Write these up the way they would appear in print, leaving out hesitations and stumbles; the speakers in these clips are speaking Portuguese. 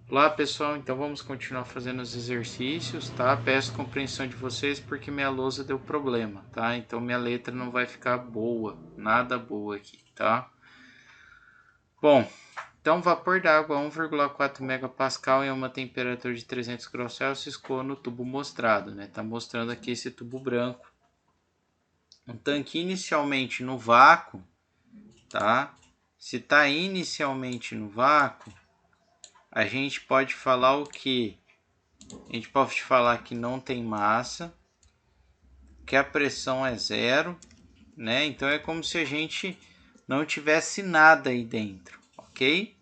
Olá pessoal, então vamos continuar fazendo os exercícios, tá? Peço compreensão de vocês porque minha lousa deu problema, tá? Então minha letra não vai ficar boa, nada boa aqui, tá? Bom, então vapor d'água a 1,4 megapascal em uma temperatura de 300 graus Celsius escoa no tubo mostrado, né? Tá mostrando aqui esse tubo branco. Um tanque inicialmente no vácuo, tá? Se tá inicialmente no vácuo, a gente pode falar o que? A gente pode falar que não tem massa, que a pressão é zero, né? Então é como se a gente não tivesse nada aí dentro, ok?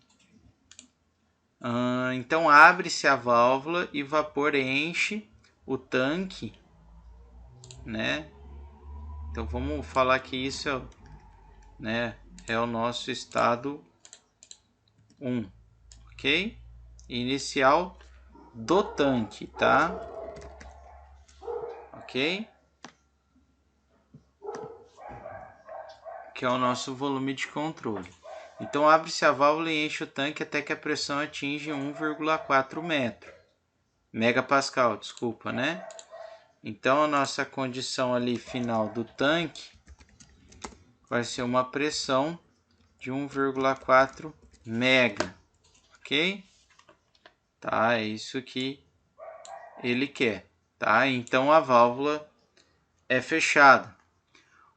Então abre-se a válvula e vapor enche o tanque, né? Então vamos falar que isso é, né, é o nosso estado 1, ok? Inicial do tanque, tá? Ok? Que é o nosso volume de controle. Então abre-se a válvula e enche o tanque até que a pressão atinge 1,4 megapascal, desculpa, né? Então a nossa condição ali final do tanque vai ser uma pressão de 1,4 mega, ok? Tá, é isso que ele quer, tá? Então a válvula é fechada.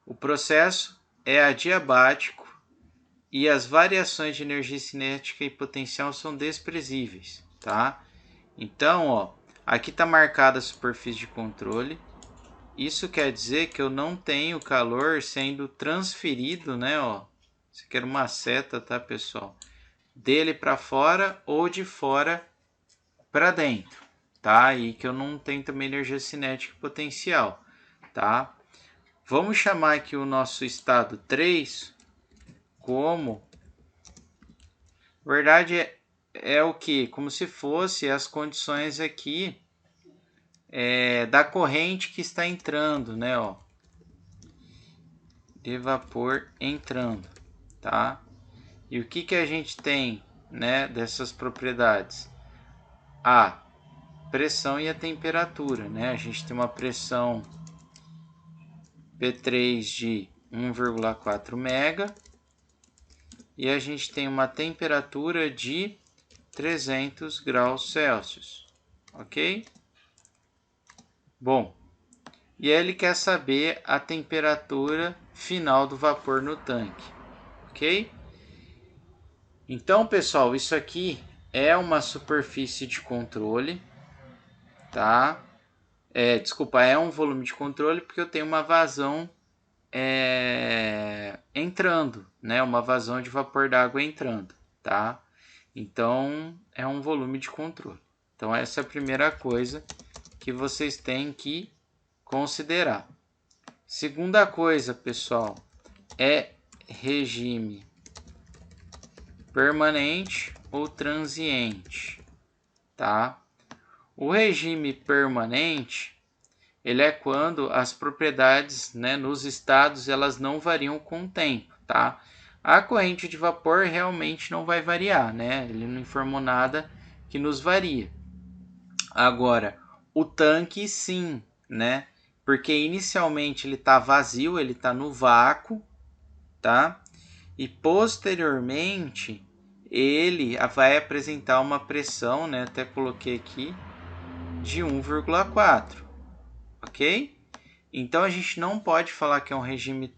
O processo é adiabático e as variações de energia cinética e potencial são desprezíveis, tá? Então, ó, aqui está marcada a superfície de controle. Isso quer dizer que eu não tenho calor sendo transferido, né, ó. Isso aqui era uma seta, tá, pessoal? Dele para fora ou de fora para dentro, tá? E que eu não tenho também energia cinética e potencial, tá? Vamos chamar aqui o nosso estado 3 como... Na verdade, é o que? Como se fosse as condições aqui da corrente que está entrando, né? Ó, de vapor entrando, tá? E o que a gente tem, né, dessas propriedades? A pressão e a temperatura, né? A gente tem uma pressão P3 de 1,4 mega e a gente tem uma temperatura de 300 graus Celsius, ok? Bom, e ele quer saber a temperatura final do vapor no tanque, ok? Então, pessoal, isso aqui é uma superfície de controle, tá? Desculpa, é um volume de controle porque eu tenho uma vazão entrando, né? Uma vazão de vapor d'água entrando, tá? Então, é um volume de controle. Então, essa é a primeira coisa que vocês têm que considerar. Segunda coisa, pessoal, é regime permanente ou transiente, tá? O regime permanente, ele é quando as propriedades, né, nos estados, elas não variam com o tempo, tá? A corrente de vapor realmente não vai variar, né? Ele não informou nada que nos varia. Agora, o tanque sim, né? Porque inicialmente ele está vazio, ele está no vácuo, tá? E posteriormente ele vai apresentar uma pressão, né? Até coloquei aqui, de 1,4, ok? Então a gente não pode falar que é um regime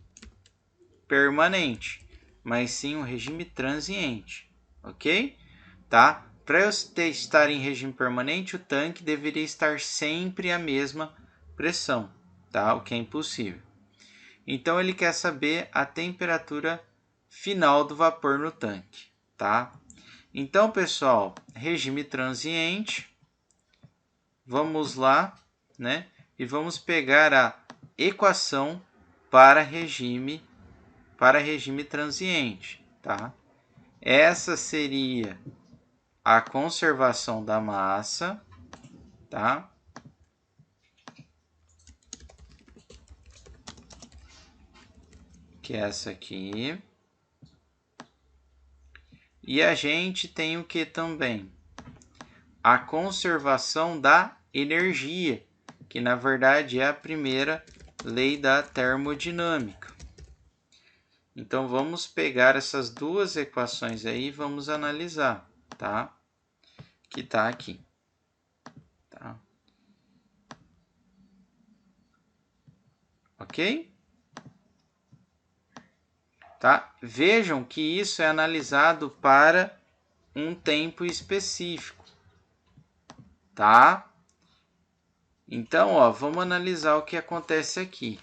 permanente, mas sim um regime transiente, ok? Tá? Para eu estar em regime permanente, o tanque deveria estar sempre a mesma pressão, tá? O que é impossível. Então ele quer saber a temperatura final do vapor no tanque, tá? Então, pessoal, regime transiente, vamos lá, né? E vamos pegar a equação para regime transiente, tá? Essa seria a conservação da massa, tá? Que é essa aqui. E a gente tem o que também? a conservação da energia, que na verdade é a primeira lei da termodinâmica. Então vamos pegar essas duas equações aí e vamos analisar, tá? Que tá aqui, tá? Ok? Tá? Vejam que isso é analisado para um tempo específico, tá? Então, ó, vamos analisar o que acontece aqui.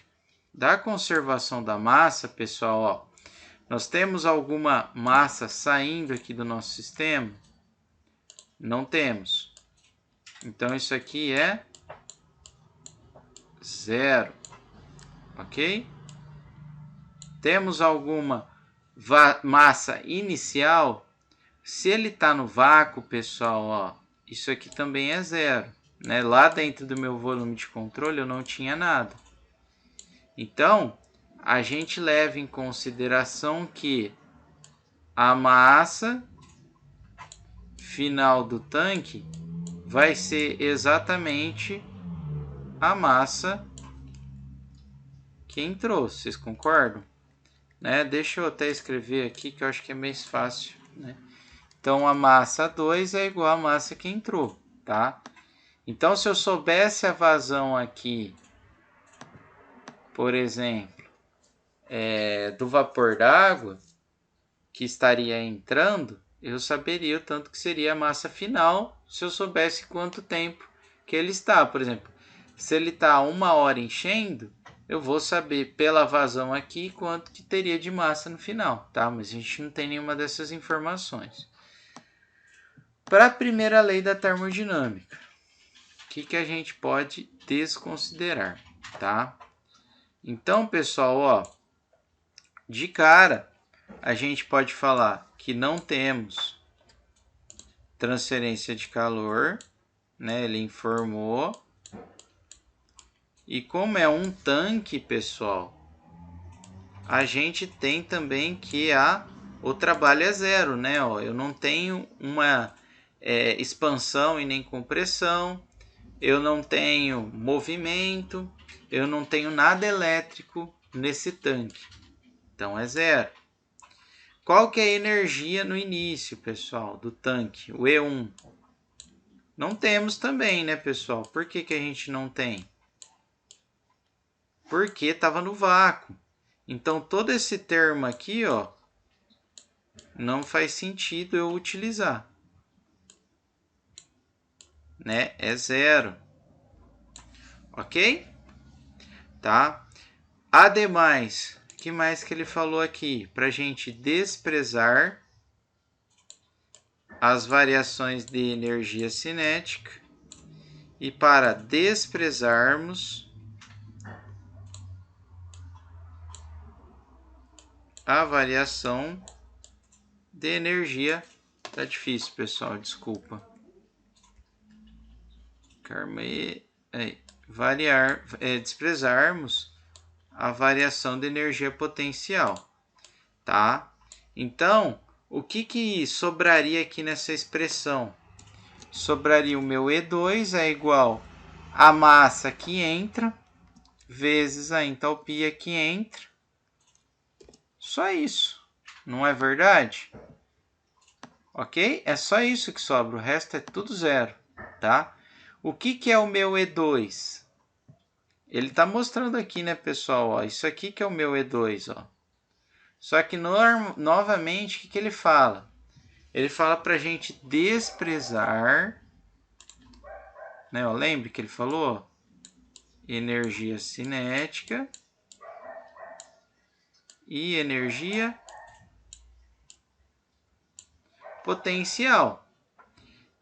Da conservação da massa, pessoal, ó, nós temos alguma massa saindo aqui do nosso sistema? Não temos. Então, isso aqui é zero, ok? Temos alguma massa inicial? Se ele está no vácuo, pessoal, ó, isso aqui também é zero, né? Lá dentro do meu volume de controle eu não tinha nada. Então, a gente leva em consideração que a massa final do tanque vai ser exatamente a massa que entrou. Vocês concordam? Né? Deixa eu até escrever aqui que eu acho que é mais fácil, né? Então, a massa 2 é igual à massa que entrou, tá? Então, se eu soubesse a vazão aqui, por exemplo, do vapor d'água que estaria entrando, eu saberia o tanto que seria a massa final se eu soubesse quanto tempo que ele está. Por exemplo, se ele está 1 hora enchendo, eu vou saber pela vazão aqui quanto que teria de massa no final, tá? Mas a gente não tem nenhuma dessas informações. Para a primeira lei da termodinâmica, o que a gente pode desconsiderar, tá? Então, pessoal, ó, de cara, a gente pode falar que não temos transferência de calor, né? Ele informou. E como é um tanque, pessoal, a gente tem também que o trabalho é zero, né? Ó, eu não tenho uma expansão e nem compressão, eu não tenho movimento, eu não tenho nada elétrico nesse tanque. Então é zero. Qual que é a energia no início, pessoal, do tanque? O E1. Não temos também, né, pessoal? Por que a gente não tem? Porque estava no vácuo. Então, todo esse termo aqui, ó, não faz sentido eu utilizar. Né? É zero. Ok? Tá? Ademais, o que mais que ele falou aqui? Para a gente desprezar as variações de energia cinética e para desprezarmos a variação de energia. Tá difícil, pessoal, desculpa. Desprezarmos a variação de energia potencial, tá? Então, o que sobraria aqui nessa expressão? Sobraria o meu E2 é igual a massa que entra vezes a entalpia que entra. Só isso, não é verdade? Ok? É só isso que sobra, o resto é tudo zero, tá? O que é o meu E2? Ele está mostrando aqui, né, pessoal? Ó, isso aqui que é o meu E2, ó. Só que, novamente, o que ele fala? Ele fala para a gente desprezar, né? Ó, lembre que ele falou energia cinética e energia potencial.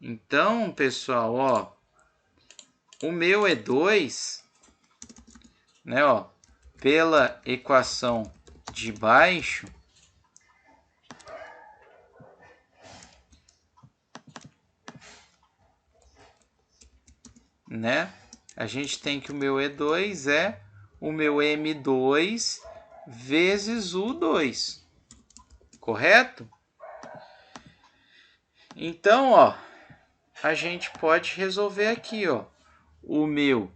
Então, pessoal, ó, o meu E2, né, ó, pela equação de baixo, né? A gente tem que o meu E2 é o meu M2 vezes U2, correto? Então, ó, a gente pode resolver aqui, ó. O meu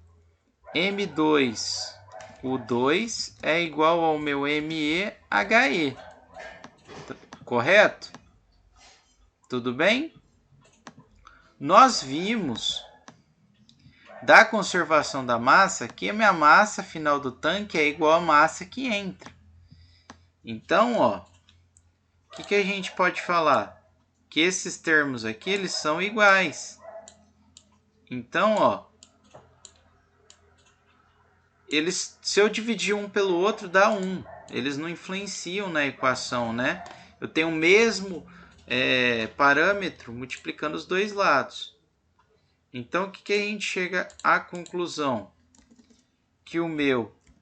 M2U2 é igual ao meu MEHE. Correto? Tudo bem? Nós vimos da conservação da massa que a minha massa final do tanque é igual à massa que entra. Então, ó, o que a gente pode falar? Que esses termos aqui, eles são iguais. Então, ó, se eu dividir um pelo outro, dá 1. Eles não influenciam na equação, né? Eu tenho o mesmo parâmetro multiplicando os dois lados. Então, o que a gente chega à conclusão? Que o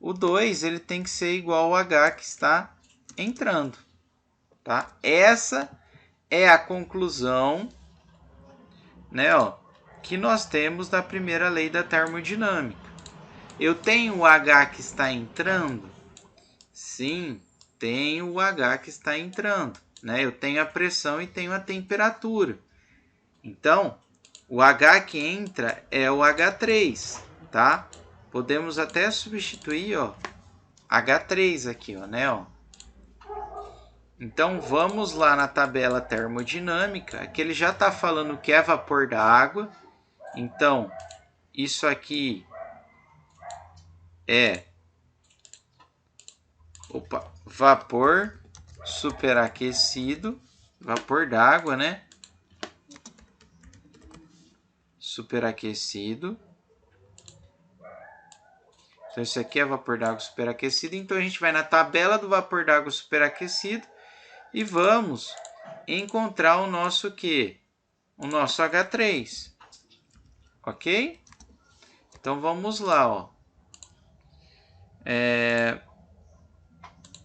2, ele tem que ser igual ao H que está entrando. Tá? Essa é a conclusão, né, ó, que nós temos da primeira lei da termodinâmica. Eu tenho o H que está entrando? Sim, tenho o H que está entrando. Né? Eu tenho a pressão e tenho a temperatura. Então, o H que entra é o H3, tá? Podemos até substituir, ó, H3 aqui, ó, né, ó. Então, vamos lá na tabela termodinâmica, que ele já está falando que é vapor da água. Então, isso aqui é vapor superaquecido, vapor d'água, né? Superaquecido. Então, isso aqui é vapor d'água superaquecido. Então, a gente vai na tabela do vapor d'água superaquecido e vamos encontrar o nosso quê? O nosso H3. Ok? Então, vamos lá, ó.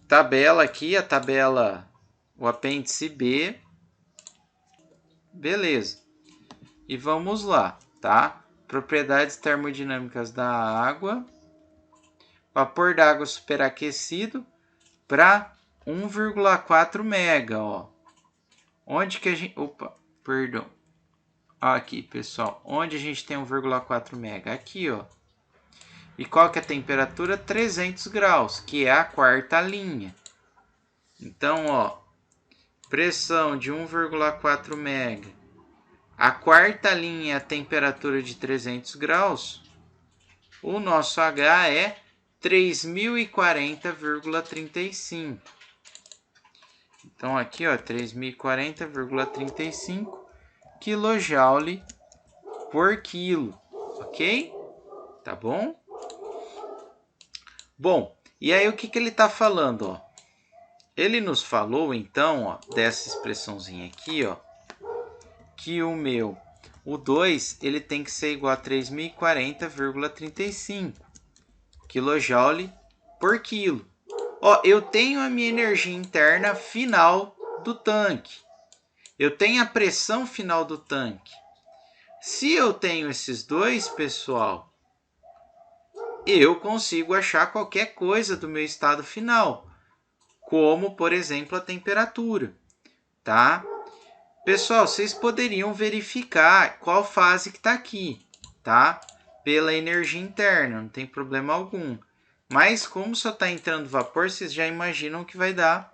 Tabela aqui, a tabela, o apêndice B. Beleza. E vamos lá, tá? Propriedades termodinâmicas da água. Vapor d'água superaquecido para 1,4 mega, ó. Onde que a gente... Opa, perdão. Aqui, pessoal. Onde a gente tem 1,4 mega? Aqui, ó. E qual que é a temperatura? 300 graus, que é a quarta linha. Então, ó, pressão de 1,4 mega. A quarta linha é a temperatura de 300 graus. O nosso H é 3040,35. Então, aqui, ó, 3040,35 kJ por quilo. Ok? Tá bom? Bom, e aí o que ele está falando, ó? Ele nos falou, então, ó, dessa expressãozinha aqui, ó, que o 2, ele tem que ser igual a 3040,35 kJ por quilo. Ó, eu tenho a minha energia interna final do tanque. Eu tenho a pressão final do tanque. Se eu tenho esses dois, pessoal, eu consigo achar qualquer coisa do meu estado final, como, por exemplo, a temperatura, tá? Pessoal, vocês poderiam verificar qual fase que está aqui, tá? Pela energia interna, não tem problema algum. Mas como só está entrando vapor, vocês já imaginam que vai dar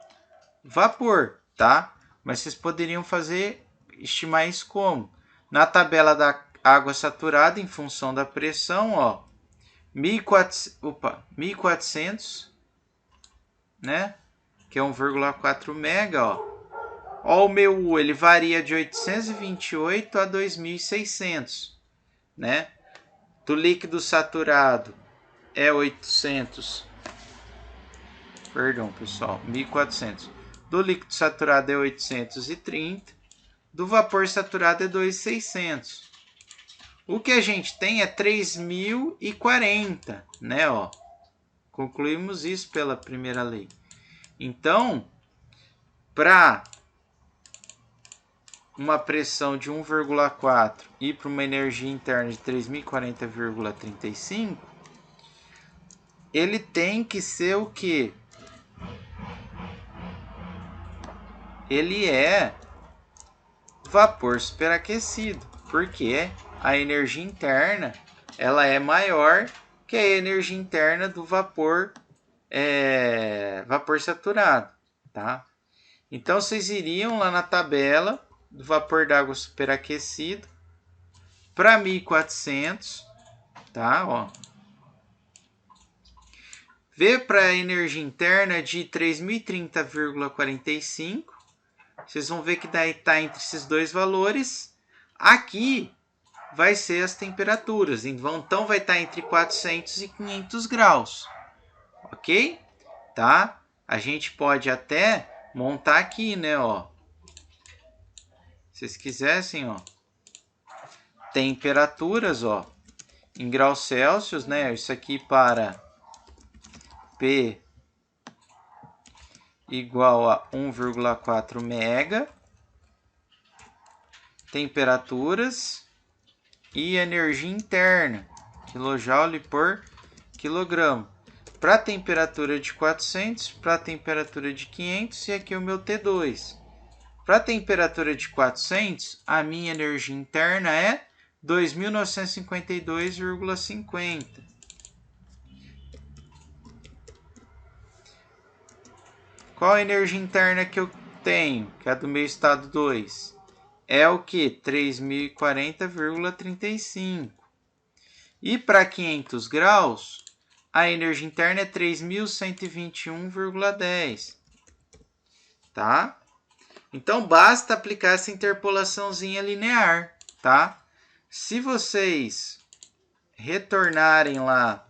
vapor, tá? Mas vocês poderiam estimar isso como? Na tabela da água saturada, em função da pressão, ó, 1400, né? Que é 1,4 mega, ó. Ó, o meu U, ele varia de 828 a 2600, né? Do líquido saturado é 800. Perdão, pessoal, 1400. Do líquido saturado é 830. Do vapor saturado é 2600. O que a gente tem é 3040, né, ó? Concluímos isso pela primeira lei. Então, para uma pressão de 1,4 e para uma energia interna de 3040,35, ele tem que ser o quê? Ele é vapor superaquecido, porque a energia interna ela é maior que a energia interna do vapor, vapor saturado, tá? Então, vocês iriam lá na tabela do vapor d'água superaquecido para 1400, tá? Ó. V para a energia interna de 3030,45. Vocês vão ver que daí está entre esses dois valores. Aqui vai ser as temperaturas. Então vai estar entre 400 e 500 graus. Ok? Tá? A gente pode até montar aqui, né? Ó. Se vocês quisessem, ó. Temperaturas, ó. Em graus Celsius, né? Isso aqui para P igual a 1,4 mega. Temperaturas e energia interna, quilojoule por quilograma. Para a temperatura de 400, para a temperatura de 500 e aqui o meu T2. Para a temperatura de 400, a minha energia interna é 2.952,50. Qual a energia interna que eu tenho, que é do meu estado 2? É o que? 3.040,35. E para 500 graus, a energia interna é 3.121,10. Tá? Então, basta aplicar essa interpolaçãozinha linear, tá? Se vocês retornarem lá,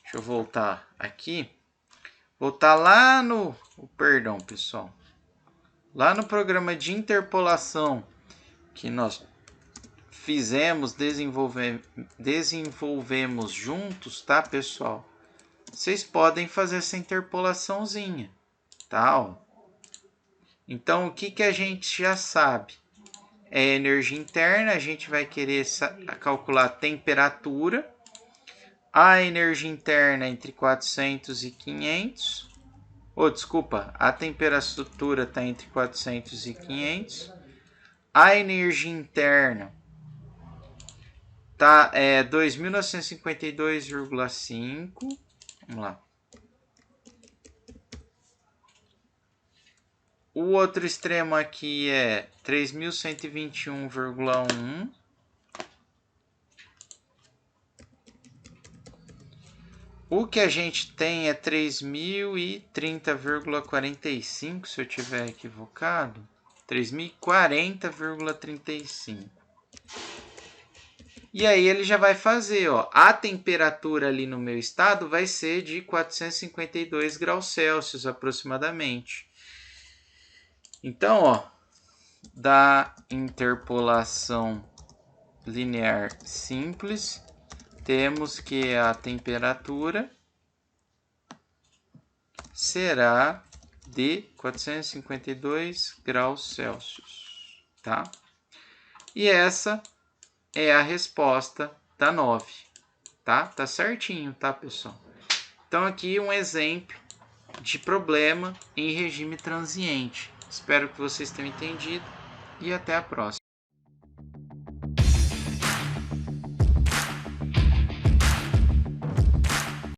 deixa eu voltar aqui, voltar lá no, perdão, pessoal, lá no programa de interpolação que nós fizemos, desenvolvemos juntos, tá, pessoal? Vocês podem fazer essa interpolaçãozinha, tá? Ó. Então, o que a gente já sabe? É energia interna, a gente vai querer calcular a temperatura. A energia interna entre 400 e 500. Desculpa, a temperatura está entre 400 e 500. A energia interna tá, 2.952,5. Vamos lá. O outro extremo aqui é 3.121,1. O que a gente tem é 3.030,45, se eu tiver equivocado. 3.040,35. E aí ele já vai fazer, ó, a temperatura ali no meu estado vai ser de 452 graus Celsius aproximadamente. Então, ó, da interpolação linear simples, temos que a temperatura será de 452 graus Celsius, tá? E essa é a resposta da 9, tá? Tá certinho, tá, pessoal? Então, aqui um exemplo de problema em regime transiente. Espero que vocês tenham entendido e até a próxima.